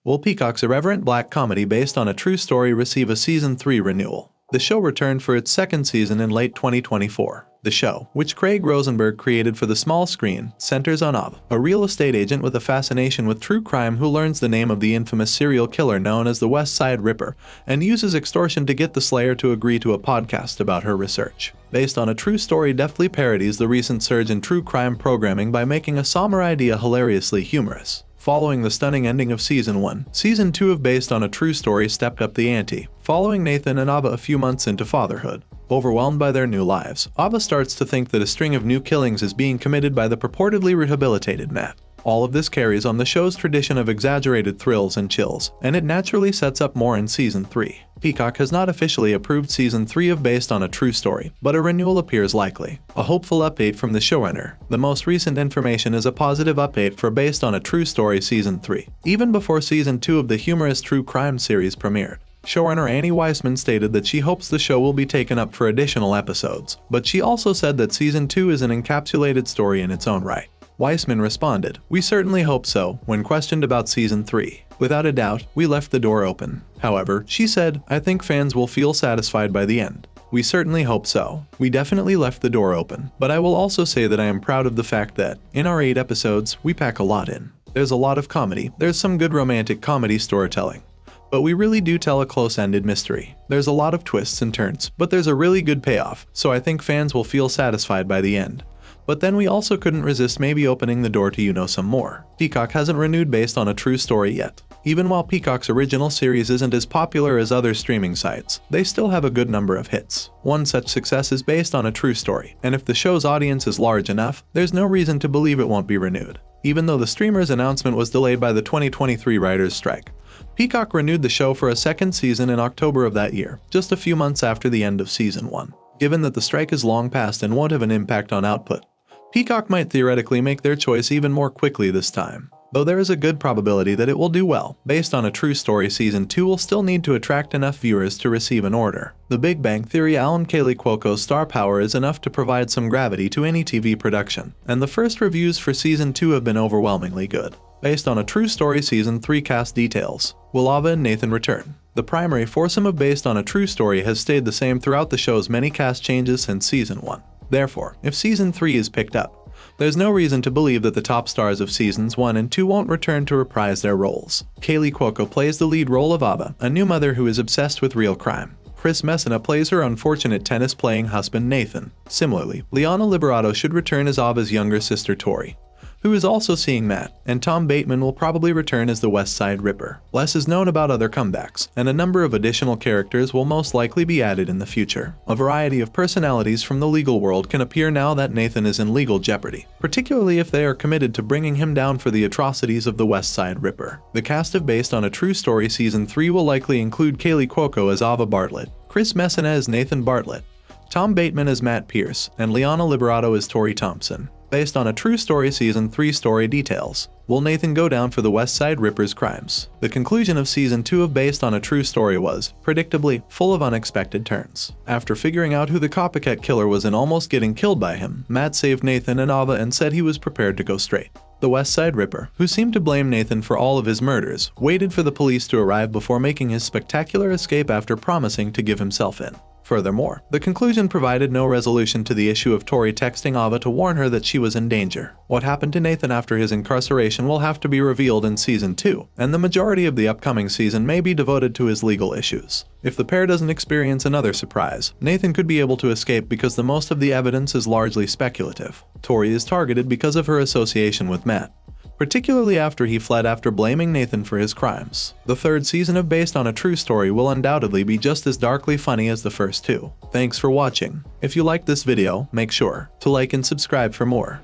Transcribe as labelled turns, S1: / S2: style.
S1: Will Peacock's irreverent black comedy based on a true story receive a Season 3 renewal? The show returned for its second season in late 2024. The show, which Craig Rosenberg created for the small screen, centers on Ava, a real estate agent with a fascination with true crime who learns the name of the infamous serial killer known as the West Side Ripper and uses extortion to get the slayer to agree to a podcast about her research. Based on a true story, deftly parodies the recent surge in true crime programming by making a somber idea hilariously humorous. Following the stunning ending of Season 1, Season 2 of Based on a True Story stepped up the ante, following Nathan and Ava a few months into fatherhood. Overwhelmed by their new lives, Ava starts to think that a string of new killings is being committed by the purportedly rehabilitated Matt. All of this carries on the show's tradition of exaggerated thrills and chills, and it naturally sets up more in Season 3. Peacock has not officially approved Season 3 of Based on a True Story, but a renewal appears likely. A hopeful update from the showrunner. The most recent information is a positive update for Based on a True Story Season 3, even before Season 2 of the humorous true crime series premiered. Showrunner Annie Weissman stated that she hopes the show will be taken up for additional episodes, but she also said that Season 2 is an encapsulated story in its own right. Weissman responded, "We certainly hope so," when questioned about Season 3. "Without a doubt, we left the door open. However," she said, "I think fans will feel satisfied by the end. We certainly hope so. We definitely left the door open, but I will also say that I am proud of the fact that, in our 8 episodes, we pack a lot in. There's a lot of comedy, there's some good romantic comedy storytelling. But we really do tell a close-ended mystery. There's a lot of twists and turns, but there's a really good payoff, so I think fans will feel satisfied by the end. But then we also couldn't resist maybe opening the door to some more." Peacock hasn't renewed Based on a True Story yet. Even while Peacock's original series isn't as popular as other streaming sites, they still have a good number of hits. One such success is Based on a True Story, and if the show's audience is large enough, there's no reason to believe it won't be renewed. Even though the streamer's announcement was delayed by the 2023 writers' strike, Peacock renewed the show for a second season in October of that year, just a few months after the end of Season 1. Given that the strike is long past and won't have an impact on output, Peacock might theoretically make their choice even more quickly this time. Though there is a good probability that it will do well, Based on a True Story Season 2 will still need to attract enough viewers to receive an order. The Big Bang Theory Alan Kaylee Cuoco's star power is enough to provide some gravity to any TV production, and the first reviews for Season 2 have been overwhelmingly good. Based on a True Story Season 3 cast details. Will Ava and Nathan return? The primary foursome of Based on a True Story has stayed the same throughout the show's many cast changes since Season 1. Therefore, if Season 3 is picked up, there's no reason to believe that the top stars of Seasons 1 and 2 won't return to reprise their roles. Kaylee Cuoco plays the lead role of Ava, a new mother who is obsessed with real crime. Chris Messina plays her unfortunate tennis-playing husband Nathan. Similarly, Liana Liberato should return as Ava's younger sister Tori, who is also seeing Matt, and Tom Bateman will probably return as the West Side Ripper. Less is known about other comebacks, and a number of additional characters will most likely be added in the future. A variety of personalities from the legal world can appear now that Nathan is in legal jeopardy, particularly if they are committed to bringing him down for the atrocities of the West Side Ripper. The cast of Based on a True Story Season 3 will likely include Kaylee Cuoco as Ava Bartlett, Chris Messina as Nathan Bartlett, Tom Bateman as Matt Pierce, and Liana Liberato as Tori Thompson. Based on a True Story Season 3 story details. Will Nathan go down for the West Side Ripper's crimes? The conclusion of Season 2 of Based on a True Story was, predictably, full of unexpected turns. After figuring out who the copycat killer was and almost getting killed by him, Matt saved Nathan and Ava and said he was prepared to go straight. The West Side Ripper, who seemed to blame Nathan for all of his murders, waited for the police to arrive before making his spectacular escape after promising to give himself in. Furthermore, the conclusion provided no resolution to the issue of Tori texting Ava to warn her that she was in danger. What happened to Nathan after his incarceration will have to be revealed in Season 2, and the majority of the upcoming season may be devoted to his legal issues. If the pair doesn't experience another surprise, Nathan could be able to escape because the most of the evidence is largely speculative. Tori is targeted because of her association with Matt, particularly after he fled after blaming Nathan for his crimes. The third season of Based on a True Story will undoubtedly be just as darkly funny as the first 2. Thanks for watching. If you liked this video, make sure to like and subscribe for more.